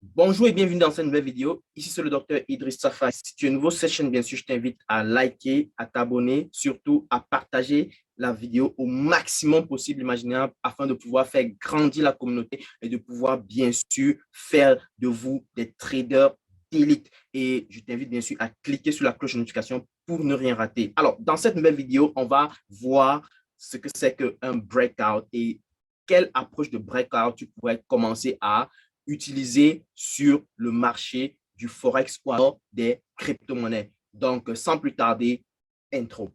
Bonjour et bienvenue dans cette nouvelle vidéo. Ici, c'est le docteur Idriss Safa. Si tu es nouveau sur cette chaîne, bien sûr, je t'invite à liker, à t'abonner, surtout à partager la vidéo au maximum possible imaginable afin de pouvoir faire grandir la communauté et de pouvoir, bien sûr, faire de vous des traders d'élite. Et je t'invite, bien sûr, à cliquer sur la cloche de notification pour ne rien rater. Alors, dans cette nouvelle vidéo, on va voir ce que c'est qu'un breakout et quelle approche de breakout tu pourrais commencer à utiliser sur le marché du Forex ou alors des crypto-monnaies. Donc, sans plus tarder, intro.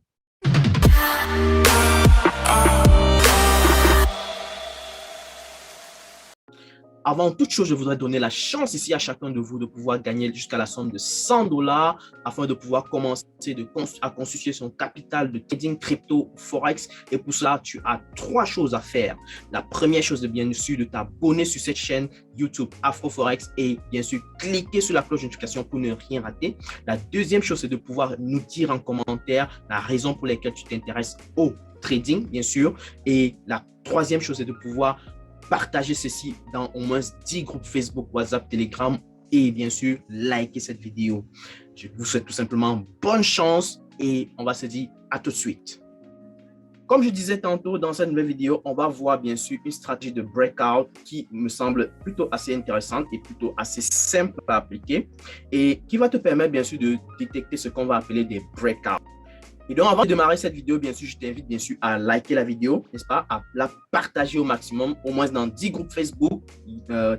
Avant toute chose, je voudrais donner la chance ici à chacun de vous de pouvoir gagner jusqu'à la somme de 100 dollars afin de pouvoir commencer à constituer son capital de trading crypto Forex. Et pour cela, tu as trois choses à faire. La première chose est bien sûr de t'abonner sur cette chaîne YouTube Afro Forex et bien sûr cliquer sur la cloche de notification pour ne rien rater. La deuxième chose, c'est de pouvoir nous dire en commentaire la raison pour laquelle tu t'intéresses au trading, bien sûr. Et la troisième chose, c'est de pouvoir partager ceci dans au moins 10 groupes Facebook, WhatsApp, Telegram et bien sûr, liker cette vidéo. Je vous souhaite tout simplement bonne chance et on va se dire à tout de suite. Comme je disais tantôt dans cette nouvelle vidéo, on va voir bien sûr une stratégie de breakout qui me semble plutôt assez intéressante et plutôt assez simple à appliquer et qui va te permettre bien sûr de détecter ce qu'on va appeler des breakouts. Et donc, avant de démarrer cette vidéo, bien sûr, je t'invite bien sûr à liker la vidéo, n'est-ce pas, à la partager au maximum, au moins dans 10 groupes Facebook,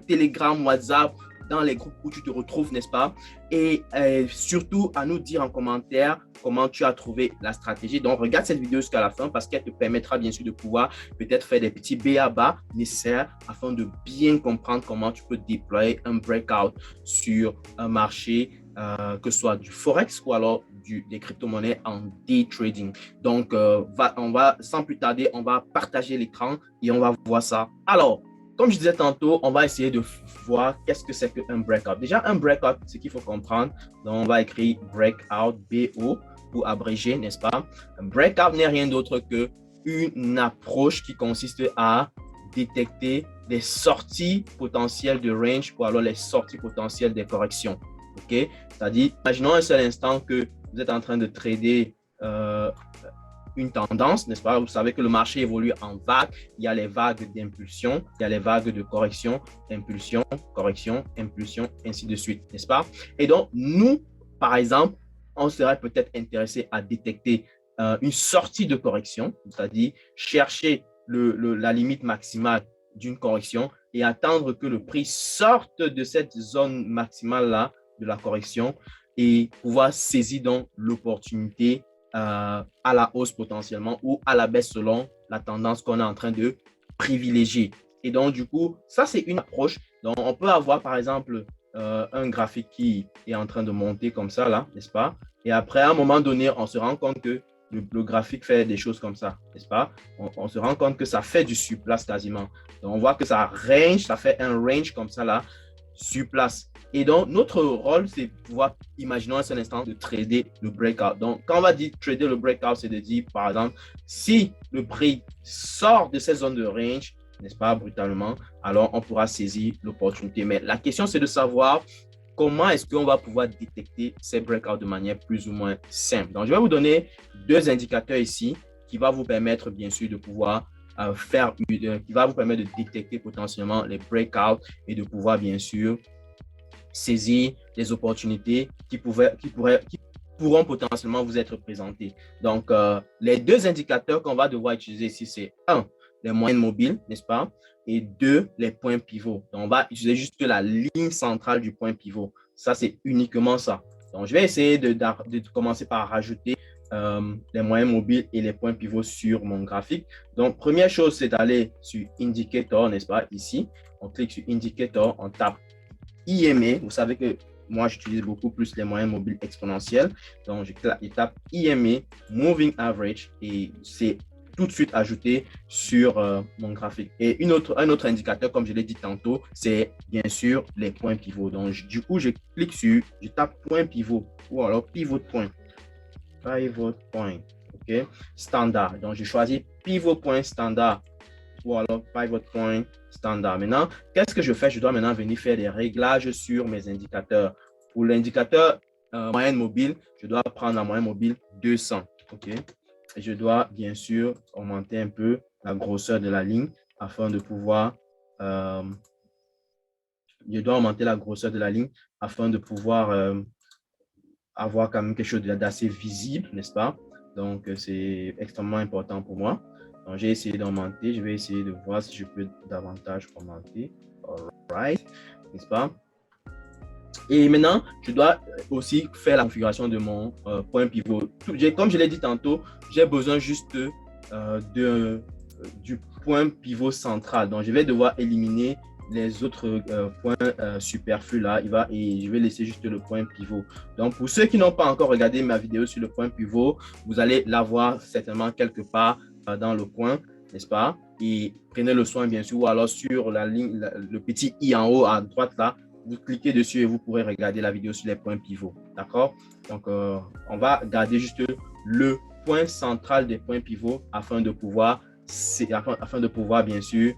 Telegram, WhatsApp, dans les groupes où tu te retrouves, n'est-ce pas, et surtout à nous dire en commentaire comment tu as trouvé la stratégie. Donc, regarde cette vidéo jusqu'à la fin parce qu'elle te permettra bien sûr de pouvoir peut-être faire des petits b.a.-ba nécessaires afin de bien comprendre comment tu peux déployer un breakout sur un marché, que ce soit du Forex ou alors des crypto-monnaies en day trading. Donc, on va, sans plus tarder, on va partager l'écran et on va voir ça. Alors, comme je disais tantôt, on va essayer de voir qu'est-ce que c'est qu'un breakout. Déjà, un breakout, ce qu'il faut comprendre, donc on va écrire breakout, B-O, pour abréger, n'est-ce pas? Un breakout n'est rien d'autre qu'une approche qui consiste à détecter les sorties potentielles de range ou alors les sorties potentielles des corrections. OK? C'est-à-dire, imaginons un seul instant que vous êtes en train de trader une tendance, n'est-ce pas? Vous savez que le marché évolue en vagues. Il y a les vagues d'impulsion, il y a les vagues de correction, impulsion, correction, impulsion, ainsi de suite, n'est-ce pas? Et donc, nous, par exemple, on serait peut-être intéressé à détecter une sortie de correction, c'est-à-dire chercher la limite maximale d'une correction et attendre que le prix sorte de cette zone maximale-là de la correction et pouvoir saisir donc l'opportunité à la hausse potentiellement ou à la baisse selon la tendance qu'on est en train de privilégier. Et donc, du coup, ça, c'est une approche. Donc, on peut avoir, par exemple, un graphique qui est en train de monter comme ça, là, n'est-ce pas? Et après, à un moment donné, on se rend compte que le graphique fait des choses comme ça, n'est-ce pas? On se rend compte que ça fait du surplace quasiment. Donc, on voit que ça range, ça fait un range comme ça, là, surplace. Et donc, notre rôle, c'est de pouvoir, imaginons un seul instant, de trader le breakout. Donc, quand on va dire trader le breakout, c'est de dire, par exemple, si le prix sort de cette zone de range, n'est-ce pas, brutalement, alors on pourra saisir l'opportunité. Mais la question, c'est de savoir comment est-ce qu'on va pouvoir détecter ces breakouts de manière plus ou moins simple. Donc, je vais vous donner deux indicateurs ici qui vont vous permettre, bien sûr, de pouvoir qui va vous permettre de détecter potentiellement les breakouts et de pouvoir, bien sûr, saisir les opportunités qui pourront potentiellement vous être présentées. Donc, les deux indicateurs qu'on va devoir utiliser ici, c'est un, les moyennes mobiles, n'est-ce pas? Et deux, les points pivots. Donc, on va utiliser juste la ligne centrale du point pivot. Ça, c'est uniquement ça. Donc, je vais essayer de commencer par rajouter les moyennes mobiles et les points pivots sur mon graphique. Donc, première chose, c'est d'aller sur Indicator, n'est-ce pas? Ici, on clique sur Indicator, on tape IMA. Vous savez que moi, j'utilise beaucoup plus les moyennes mobiles exponentielles. Donc, je tape IMA, Moving Average, et c'est tout de suite ajouté sur mon graphique. Et un autre indicateur, comme je l'ai dit tantôt, c'est bien sûr les points pivots. Donc, du coup, je clique sur, je tape point pivot ou alors pivot point. Pivot point, OK, standard. Donc, je choisis pivot point standard ou alors pivot point standard. Maintenant, qu'est-ce que je fais? Je dois maintenant venir faire des réglages sur mes indicateurs. Pour l'indicateur moyenne mobile, je dois prendre la moyenne mobile 200. OK? Et je dois bien sûr augmenter un peu la grosseur de la ligne afin de pouvoir avoir quand même quelque chose d'assez visible, n'est-ce pas? Donc, c'est extrêmement important pour moi. Donc, j'ai essayé d'augmenter. Je vais essayer de voir si je peux davantage augmenter. All right, n'est-ce pas? Et maintenant, je dois aussi faire la configuration de mon point pivot. Comme je l'ai dit tantôt, j'ai besoin juste du point pivot central. Donc, je vais devoir éliminer les autres points superflus là. Et je vais laisser juste le point pivot. Donc, pour ceux qui n'ont pas encore regardé ma vidéo sur le point pivot, vous allez la voir certainement quelque part dans le coin, n'est-ce pas? Et prenez le soin, bien sûr, ou alors sur la ligne, le petit i en haut à droite là, vous cliquez dessus et vous pourrez regarder la vidéo sur les points pivots. D'accord? Donc, on va garder juste le point central des points pivots afin de pouvoir, bien sûr,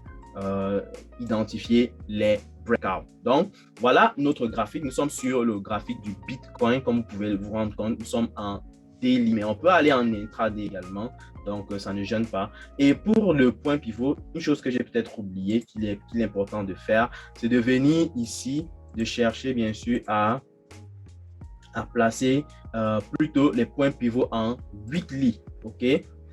identifier les breakouts. Donc, voilà notre graphique. Nous sommes sur le graphique du Bitcoin. Comme vous pouvez vous rendre compte, nous sommes en daily, mais on peut aller en intraday également. Donc, ça ne gêne pas. Et pour le point pivot, une chose que j'ai peut-être oublié, qu'il est important de faire, c'est de venir ici, de chercher bien sûr à placer plutôt les points pivots en weekly. OK?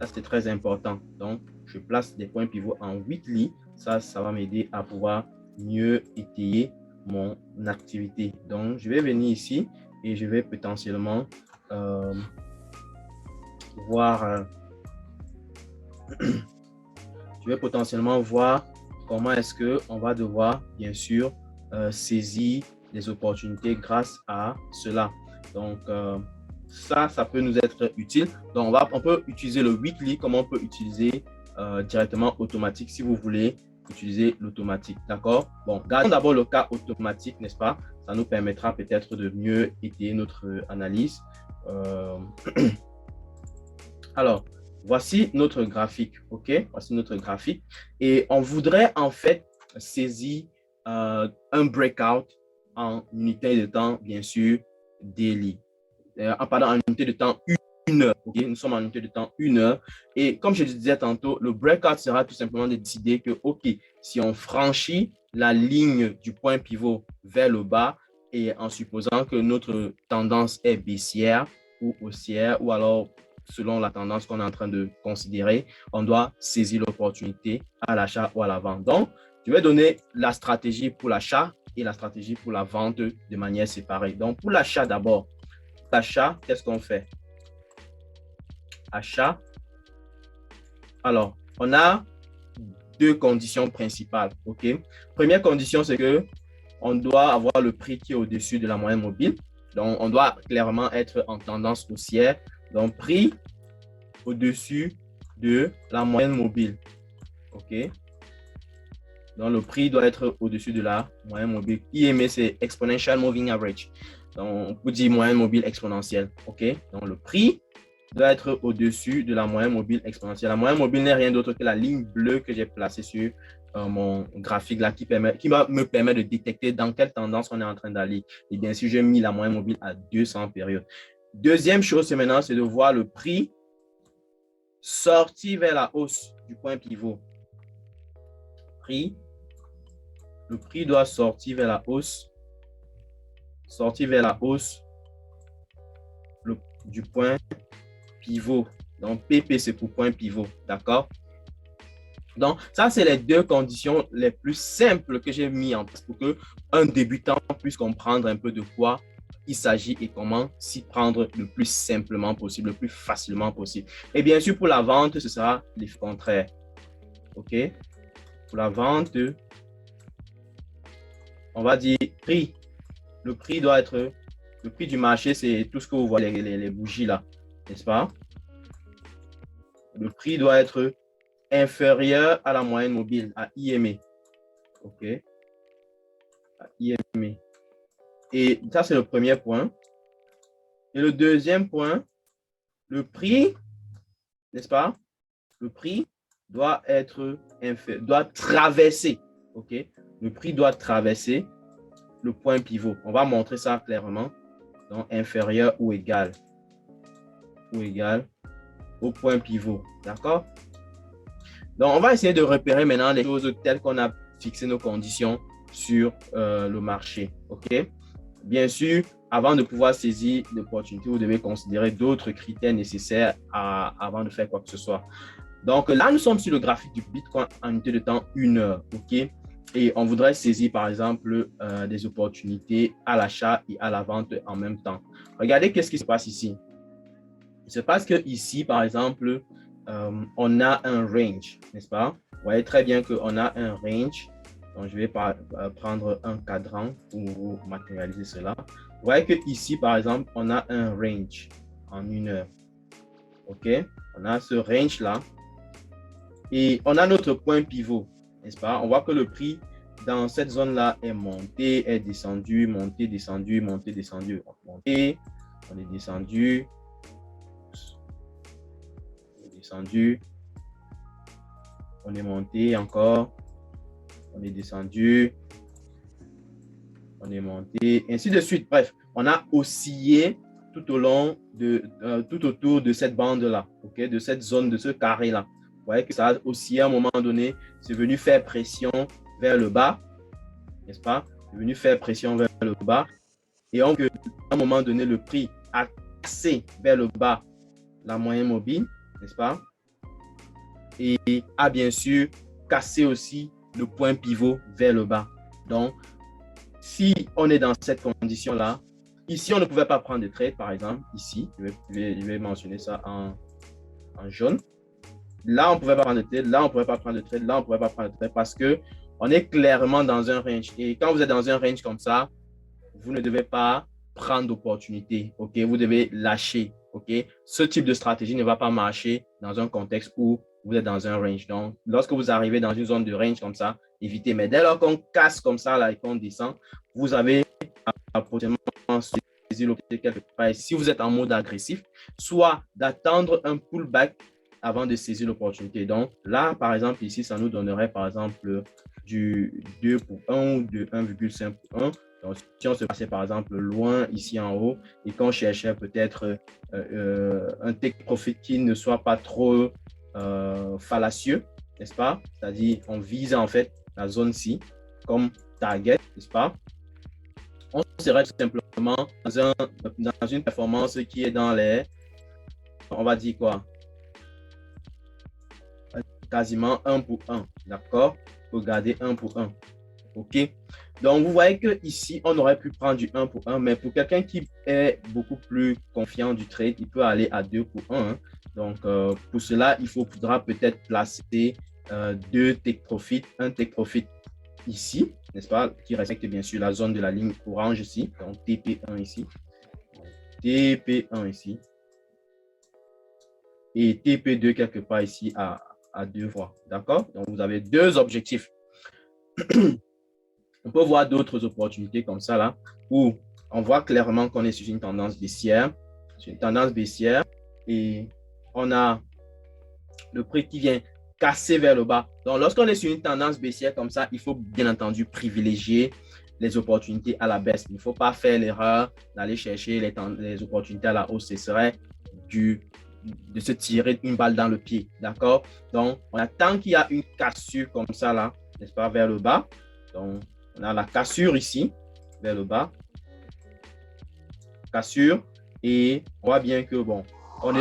Ça, c'est très important. Donc, je place des points pivots en weekly. Ça va m'aider à pouvoir mieux étayer mon activité. Donc, je vais venir ici et je vais potentiellement voir... je vais potentiellement voir comment est-ce qu'on va devoir, bien sûr, saisir les opportunités grâce à cela. Donc, ça peut nous être utile. Donc, on peut utiliser le weekly comme on peut utiliser directement automatique si vous voulez utiliser l'automatique. D'accord? Bon, gardons d'abord le cas automatique, n'est-ce pas? Ça nous permettra peut-être de mieux étayer notre analyse. Alors, voici notre graphique, OK? Voici notre graphique. Et on voudrait en fait saisir un breakout en unité de temps, bien sûr, daily. Pardon, en unité de temps 1 heure. OK? Nous sommes en unité de temps 1 heure. Et comme je le disais tantôt, le breakout sera tout simplement de décider que, OK, si on franchit la ligne du point pivot vers le bas et en supposant que notre tendance est baissière ou haussière ou alors selon la tendance qu'on est en train de considérer, on doit saisir l'opportunité à l'achat ou à la vente. Donc, je vais donner la stratégie pour l'achat et la stratégie pour la vente de manière séparée. Donc, pour l'achat d'abord, l'achat, qu'est-ce qu'on fait? Achat. Alors, on a deux conditions principales. OK? Première condition, c'est que on doit avoir le prix qui est au-dessus de la moyenne mobile. Donc, on doit clairement être en tendance haussière. Donc, prix au-dessus de la moyenne mobile. OK? Donc, le prix doit être au-dessus de la moyenne mobile. IMA, c'est Exponential Moving Average. Donc, on peut dire moyenne mobile exponentielle. OK? Donc, le prix doit être au-dessus de la moyenne mobile exponentielle. La moyenne mobile n'est rien d'autre que la ligne bleue que j'ai placée sur mon graphique là qui me permet de détecter dans quelle tendance on est en train d'aller. Et bien sûr, j'ai mis la moyenne mobile à 200 périodes. Deuxième chose, c'est maintenant, c'est de voir le prix sortir vers la hausse du point pivot. Le prix doit sortir vers la hausse. Sortir vers la hausse du point pivot. Donc, PP, c'est pour point pivot. D'accord? Donc, ça, c'est les deux conditions les plus simples que j'ai mis en place pour qu'un débutant puisse comprendre un peu de quoi il s'agit et comment s'y prendre le plus simplement possible, le plus facilement possible. Et bien sûr, pour la vente, ce sera le contraire. OK? Pour la vente, on va dire prix. Le prix doit être, le prix du marché, c'est tout ce que vous voyez, les bougies là, n'est-ce pas? Le prix doit être inférieur à la moyenne mobile, à IMA. OK? À IMA. Et ça, c'est le premier point. Et le deuxième point, le prix, n'est-ce pas? Le prix doit traverser, ok? Le prix doit traverser le point pivot. On va montrer ça clairement. Donc, inférieur ou égal au point pivot, d'accord? Donc, on va essayer de repérer maintenant les choses telles qu'on a fixé nos conditions sur le marché, ok? Bien sûr, avant de pouvoir saisir l'opportunité, vous devez considérer d'autres critères nécessaires avant de faire quoi que ce soit. Donc là, nous sommes sur le graphique du Bitcoin en unité de temps 1 heure, ok? Et on voudrait saisir, par exemple, des opportunités à l'achat et à la vente en même temps. Regardez qu'est-ce qui se passe ici. Il se passe que ici, par exemple, on a un range, n'est-ce pas? Vous voyez très bien qu'on a un range. Donc, je vais prendre un cadran pour matérialiser cela. Vous voyez que ici, par exemple, on a un range en 1 heure. OK? On a ce range-là. Et on a notre point pivot, n'est-ce pas? On voit que le prix dans cette zone-là est monté, est descendu, monté, descendu, monté, descendu. Monté, on est descendu, descendu, on est monté encore, on est descendu, on est monté, ainsi de suite. Bref, on a oscillé tout au long tout autour de cette bande-là, ok, de cette zone, de ce carré-là. Vous voyez que ça a oscillé à un moment donné, c'est venu faire pression vers le bas, n'est-ce pas? C'est venu faire pression vers le bas. Et à un moment donné, le prix a cassé vers le bas la moyenne mobile, n'est-ce pas? Et a bien sûr cassé aussi le point pivot vers le bas. Donc, si on est dans cette condition-là, ici, on ne pouvait pas prendre de trade, par exemple, ici, je vais mentionner ça en jaune. Là, on ne pouvait pas prendre de trade, là, on ne pouvait pas prendre de trade, là, on ne pouvait pas prendre de trade parce qu'on est clairement dans un range. Et quand vous êtes dans un range comme ça, vous ne devez pas prendre d'opportunité, ok? Vous devez lâcher, ok? Ce type de stratégie ne va pas marcher dans un contexte où vous êtes dans un range. Donc, lorsque vous arrivez dans une zone de range comme ça, évitez. Mais dès lors qu'on casse comme ça là, et qu'on descend, vous avez à potentiellement saisir l'opportunité quelque part. Et si vous êtes en mode agressif, soit d'attendre un pullback avant de saisir l'opportunité. Donc là, par exemple, ici, ça nous donnerait par exemple du 2 pour 1 ou de 1,5 pour 1. Donc, si on se passait par exemple loin ici en haut et qu'on cherchait peut-être un take profit qui ne soit pas trop fallacieux, n'est-ce pas? C'est-à-dire, on vise en fait la zone-ci comme target, n'est-ce pas? On serait tout simplement dans une performance qui est dans les, on va dire quoi? Quasiment 1 pour 1, d'accord? Regardez 1 pour 1. OK? Donc, vous voyez qu'ici, on aurait pu prendre du 1 pour 1, mais pour quelqu'un qui est beaucoup plus confiant du trade, il peut aller à 2 pour 1. Hein. Donc, pour cela, il faudra peut-être placer deux take profit, un take profit ici, n'est-ce pas? Qui respecte bien sûr la zone de la ligne orange ici, donc TP1 ici, TP1 ici, et TP2 quelque part ici à 2 fois, d'accord? Donc, vous avez deux objectifs. On peut voir d'autres opportunités comme ça, là, où on voit clairement qu'on est sur une tendance baissière, et on a le prix qui vient casser vers le bas. Donc, lorsqu'on est sur une tendance baissière comme ça, il faut bien entendu privilégier les opportunités à la baisse. Il ne faut pas faire l'erreur d'aller chercher les opportunités à la hausse. Ce serait de se tirer une balle dans le pied, d'accord? Donc, on attend qu'il y a une cassure comme ça, là, n'est-ce pas, vers le bas. Donc, on a la cassure ici, vers le bas. Cassure. Et on voit bien que, bon, on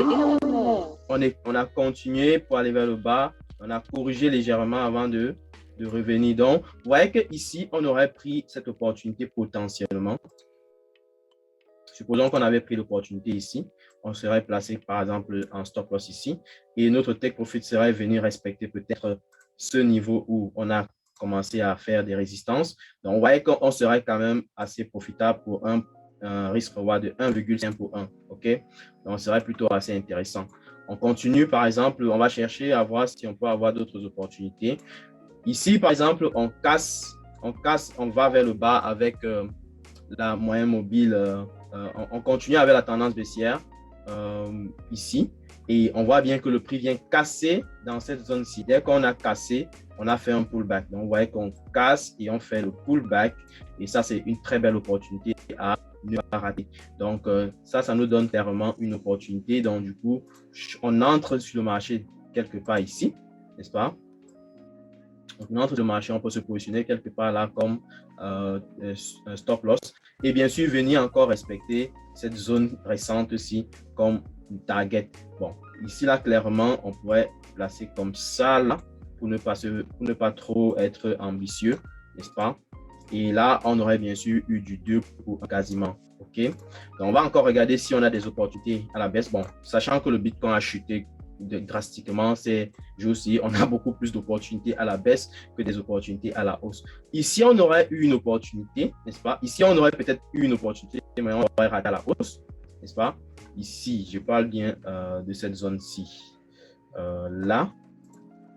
a continué pour aller vers le bas. On a corrigé légèrement avant de revenir. Donc, vous voyez qu'ici, on aurait pris cette opportunité potentiellement. Supposons qu'on avait pris l'opportunité ici. On serait placé, par exemple, en stop loss ici. Et notre take profit serait venu respecter peut-être ce niveau où on a commencé à faire des résistances. Donc, vous voyez qu'on serait quand même assez profitable pour un risk-reward de 1,5 pour 1. OK? Donc, ce serait plutôt assez intéressant. On continue, par exemple, on va chercher à voir si on peut avoir d'autres opportunités. Ici, par exemple, on va vers le bas avec la moyenne mobile. On continue avec la tendance baissière ici. Et on voit bien que le prix vient casser dans cette zone-ci. Dès qu'on a cassé, on a fait un pullback. Donc, vous voyez qu'on casse et on fait le pullback. Et ça, c'est une très belle opportunité à ne pas rater. Donc, ça nous donne clairement une opportunité. Donc, du coup, on entre sur le marché quelque part ici, n'est-ce pas? On entre sur le marché, on peut se positionner quelque part là comme un stop loss. Et bien sûr, venir encore respecter cette zone récente-ci comme une target. Bon, ici, là, clairement, on pourrait placer comme ça, là, pour ne pas trop être ambitieux, n'est-ce pas? Et là, on aurait bien sûr eu du 2 pour quasiment. OK? Donc, on va encore regarder si on a des opportunités à la baisse. Bon, sachant que le Bitcoin a chuté drastiquement ces jours-ci, on a beaucoup plus d'opportunités à la baisse que des opportunités à la hausse. Ici, on aurait eu une opportunité, n'est-ce pas? Ici, on aurait peut-être eu une opportunité, mais on aurait raté à la hausse, n'est-ce pas? Ici, je parle bien de cette zone-ci. Là,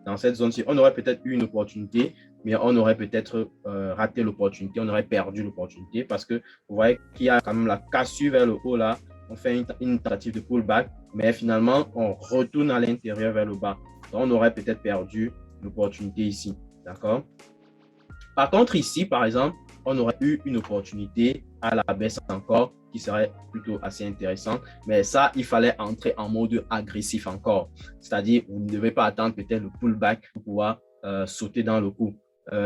dans cette zone-ci, on aurait peut-être eu une opportunité, mais on aurait peut-être raté l'opportunité, on aurait perdu l'opportunité parce que vous voyez qu'il y a quand même la cassure vers le haut là. On fait une tentative de pullback, mais finalement, on retourne à l'intérieur vers le bas. Donc, on aurait peut-être perdu l'opportunité ici. D'accord? Par contre, ici, par exemple, on aurait eu une opportunité à la baisse encore qui serait plutôt assez intéressante. Mais ça, il fallait entrer en mode agressif encore. C'est-à-dire, vous ne devez pas attendre peut-être le pullback pour pouvoir sauter dans le coup.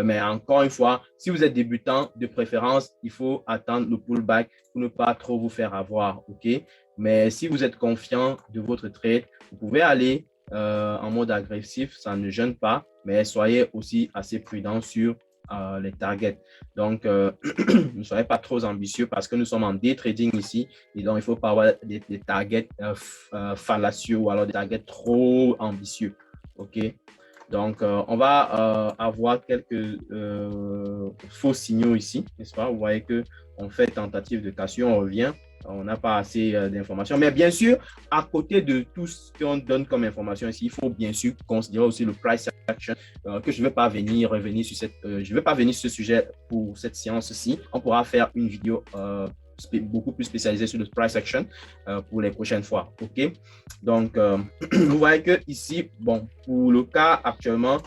Mais encore une fois, si vous êtes débutant, de préférence, il faut attendre le pullback pour ne pas trop vous faire avoir. OK? Mais si vous êtes confiant de votre trade, vous pouvez aller en mode agressif, ça ne gêne pas, mais soyez aussi assez prudent sur les targets. Donc, ne soyez pas trop ambitieux parce que nous sommes en day trading ici et donc il ne faut pas avoir des targets fallacieux ou alors des targets trop ambitieux. OK? Donc, on va avoir quelques faux signaux ici, n'est-ce pas? Vous voyez qu'on fait tentative de cassure, on revient. On n'a pas assez d'informations. Mais bien sûr, à côté de tout ce qu'on donne comme information ici, il faut bien sûr considérer aussi le price action que je ne vais pas revenir sur je vais pas venir sur ce sujet pour cette séance-ci. On pourra faire une vidéo beaucoup plus spécialisée sur le price action pour les prochaines fois. OK? Donc, vous voyez que ici, bon, pour le cas actuellement,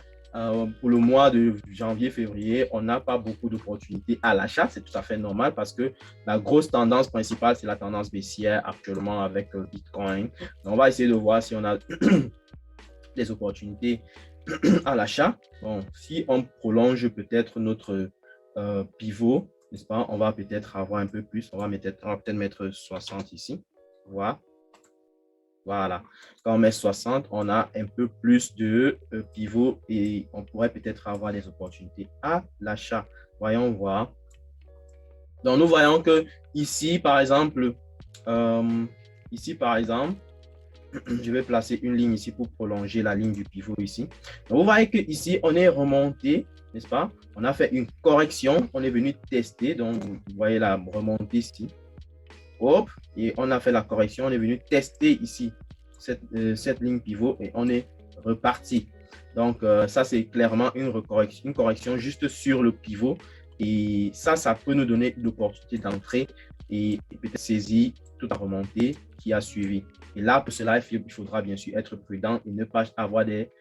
pour le mois de janvier-février, on n'a pas beaucoup d'opportunités à l'achat. C'est tout à fait normal parce que la grosse tendance principale, c'est la tendance baissière actuellement avec Bitcoin. Donc, on va essayer de voir si on a des opportunités à l'achat. Bon, si on prolonge peut-être notre pivot, n'est-ce pas, on va peut-être avoir un peu plus. On va peut-être mettre 60 ici. Voilà. Voilà. Quand on met 60, on a un peu plus de pivot et on pourrait peut-être avoir des opportunités à l'achat. Voyons voir. Donc, nous voyons que ici, par exemple, je vais placer une ligne ici pour prolonger la ligne du pivot ici. Donc, vous voyez que ici, on est remonté, n'est-ce pas? On a fait une correction. On est venu tester. Donc, vous voyez la remontée ici. Hop, et on a fait la correction, on est venu tester ici cette ligne pivot et on est reparti. Donc, ça, c'est clairement une correction juste sur le pivot. Et ça peut nous donner l'opportunité d'entrer et peut-être saisir toute la remontée qui a suivi. Et là, pour cela, il faudra bien sûr être prudent et ne pas avoir des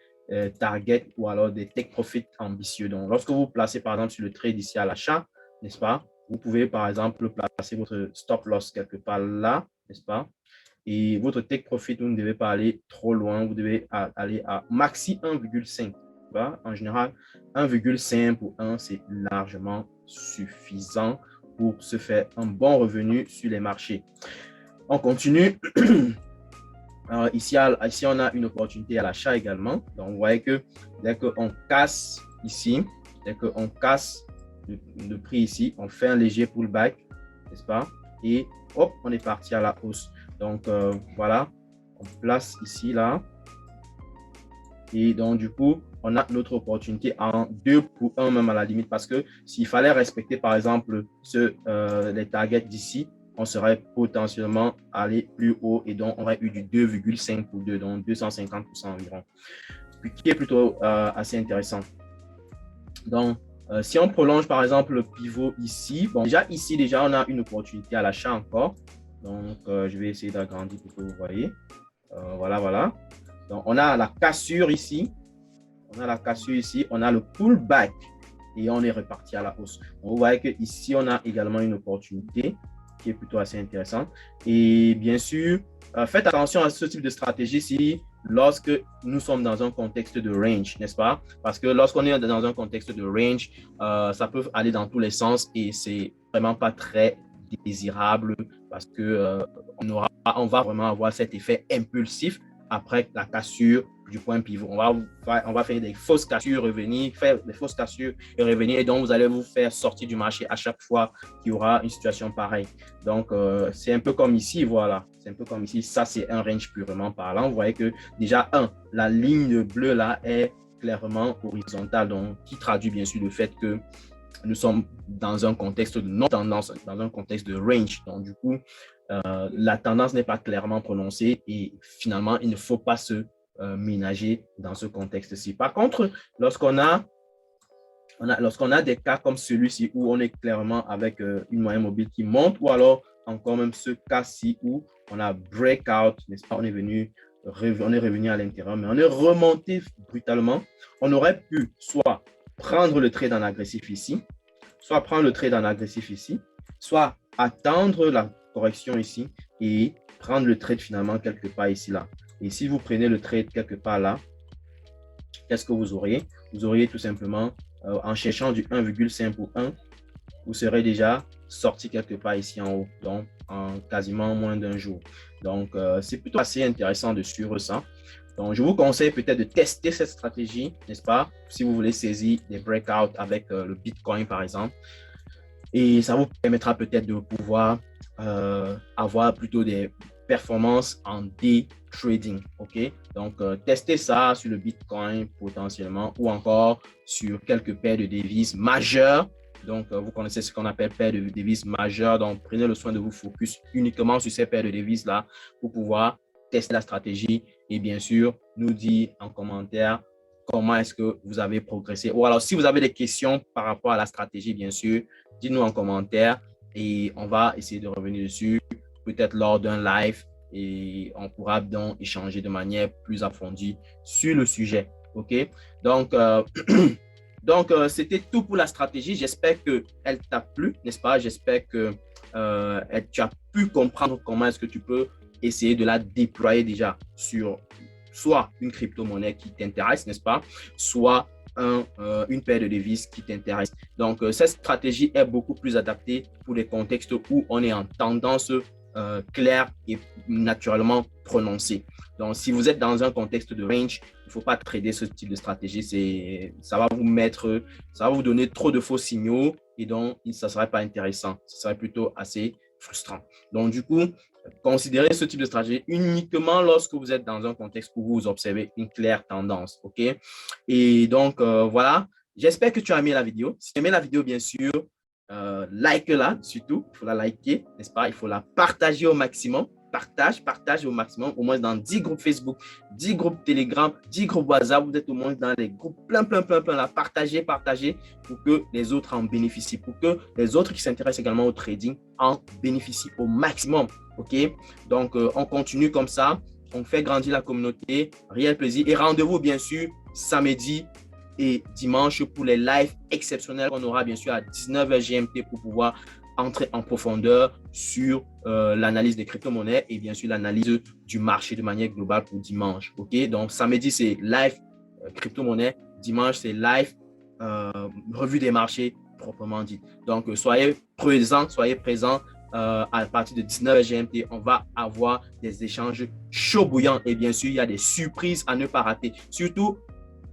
targets ou alors des take profit ambitieux. Donc, lorsque vous placez par exemple sur le trade ici à l'achat, n'est-ce pas? Vous pouvez, par exemple, placer votre stop loss quelque part là, n'est-ce pas? Et votre take profit, vous ne devez pas aller trop loin. Vous devez aller à maxi 1,5. En général, 1,5 ou 1, c'est largement suffisant pour se faire un bon revenu sur les marchés. On continue. Alors, ici, on a une opportunité à l'achat également. Donc, vous voyez que dès qu'on casse ici, dès qu'on casse le prix ici, on fait un léger pullback, n'est-ce pas? Et hop, on est parti à la hausse. Donc, voilà, on place ici, là. Et donc, du coup, on a notre opportunité en 2 pour 1 même à la limite parce que s'il fallait respecter, par exemple, les targets d'ici, on serait potentiellement allé plus haut et donc on aurait eu du 2,5 pour 2, donc 250% environ, qui est plutôt assez intéressant. Donc, si on prolonge par exemple le pivot ici, bon, déjà on a une opportunité à l'achat encore. Donc, je vais essayer d'agrandir pour que vous voyez. Voilà, voilà. Donc, on a la cassure ici. On a la cassure ici. On a le pullback. Et on est reparti à la hausse. Donc, vous voyez qu'ici, on a également une opportunité qui est plutôt assez intéressante. Et bien sûr, faites attention à ce type de stratégie si lorsque nous sommes dans un contexte de range, n'est-ce pas? Parce que lorsqu'on est dans un contexte de range, ça peut aller dans tous les sens et c'est vraiment pas très désirable parce que on va vraiment avoir cet effet impulsif après la cassure du point pivot. On va faire des fausses cassures, revenir, faire des fausses cassures et revenir. Et donc, vous allez vous faire sortir du marché à chaque fois qu'il y aura une situation pareille. Donc, c'est un peu comme ici, voilà. C'est un peu comme ici. Ça, c'est un range purement parlant. Vous voyez que déjà, la ligne bleue là est clairement horizontale, donc qui traduit bien sûr le fait que nous sommes dans un contexte de non-tendance, dans un contexte de range. Donc, du coup, la tendance n'est pas clairement prononcée et finalement, il ne faut pas se ménager dans ce contexte-ci. Par contre, lorsqu'on a des cas comme celui-ci où on est clairement avec une moyenne mobile qui monte ou alors encore même ce cas-ci où on a breakout, n'est-ce pas, on est revenu à l'intérieur, mais on est remonté brutalement. On aurait pu soit prendre le trade en agressif ici, soit prendre le trade en agressif ici, soit attendre la correction ici et prendre le trade finalement quelque part ici, là. Et si vous prenez le trade quelque part là, qu'est-ce que vous auriez? Vous auriez tout simplement, en cherchant du 1,5 pour 1, vous serez déjà sorti quelque part ici en haut, donc en quasiment moins d'un jour. Donc, c'est plutôt assez intéressant de suivre ça. Donc, je vous conseille peut-être de tester cette stratégie, n'est-ce pas? Si vous voulez saisir des breakouts avec le Bitcoin, par exemple. Et ça vous permettra peut-être de pouvoir avoir plutôt des performances en day trading. OK? Donc, testez ça sur le Bitcoin potentiellement ou encore sur quelques paires de devises majeures. Donc, vous connaissez ce qu'on appelle paires de devises majeures. Donc, prenez le soin de vous focus uniquement sur ces paires de devises-là pour pouvoir tester la stratégie et bien sûr, nous dire en commentaire comment est-ce que vous avez progressé. Ou alors, si vous avez des questions par rapport à la stratégie, bien sûr, dites-nous en commentaire et on va essayer de revenir dessus, peut-être lors d'un live et on pourra donc échanger de manière plus approfondie sur le sujet. OK? Donc, c'était tout pour la stratégie. J'espère qu'elle t'a plu, n'est-ce pas? J'espère que tu as pu comprendre comment est-ce que tu peux essayer de la déployer déjà sur soit une crypto-monnaie qui t'intéresse, n'est-ce pas? Soit une paire de devises qui t'intéresse. Donc, cette stratégie est beaucoup plus adaptée pour les contextes où on est en tendance claire et naturellement prononcée. Donc, si vous êtes dans un contexte de range, il ne faut pas trader ce type de stratégie. Ça va vous donner trop de faux signaux et donc, ça ne serait pas intéressant. Ce serait plutôt assez frustrant. Donc, du coup, considérez ce type de stratégie uniquement lorsque vous êtes dans un contexte où vous observez une claire tendance. OK? Et donc, voilà. J'espère que tu as aimé la vidéo. Si tu as aimé la vidéo, bien sûr, like-la surtout. Il faut la liker, n'est-ce pas? Il faut la partager au maximum. Partage au maximum, au moins dans 10 groupes Facebook, 10 groupes Telegram, 10 groupes WhatsApp. Vous êtes au moins dans les groupes plein, là. Partagez pour que les autres en bénéficient, pour que les autres qui s'intéressent également au trading en bénéficient au maximum. OK? Donc, on continue comme ça. On fait grandir la communauté. Réel plaisir. Et rendez-vous, bien sûr, samedi et dimanche pour les lives exceptionnels qu'on aura, bien sûr, à 19h GMT pour pouvoir entrer en profondeur sur l'analyse des crypto-monnaies et bien sûr l'analyse du marché de manière globale pour dimanche. OK? Donc, samedi, c'est live crypto-monnaie. Dimanche, c'est live revue des marchés proprement dit. Donc, soyez présents à partir de 19h GMT. On va avoir des échanges chauds bouillants et bien sûr, il y a des surprises à ne pas rater. Surtout,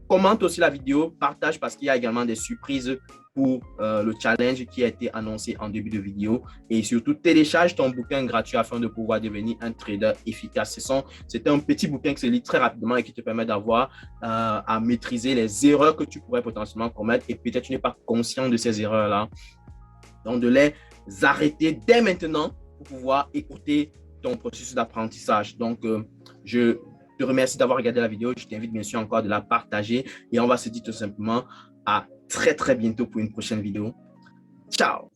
commente aussi la vidéo, partage parce qu'il y a également des surprises pour le challenge qui a été annoncé en début de vidéo. Et surtout, télécharge ton bouquin gratuit afin de pouvoir devenir un trader efficace. C'est un petit bouquin qui se lit très rapidement et qui te permet d'avoir à maîtriser les erreurs que tu pourrais potentiellement commettre et peut-être tu n'es pas conscient de ces erreurs-là. Donc, de les arrêter dès maintenant pour pouvoir écouter ton processus d'apprentissage. Donc, je te remercie d'avoir regardé la vidéo. Je t'invite bien sûr encore de la partager et on va se dire tout simplement à très bientôt pour une prochaine vidéo. Ciao!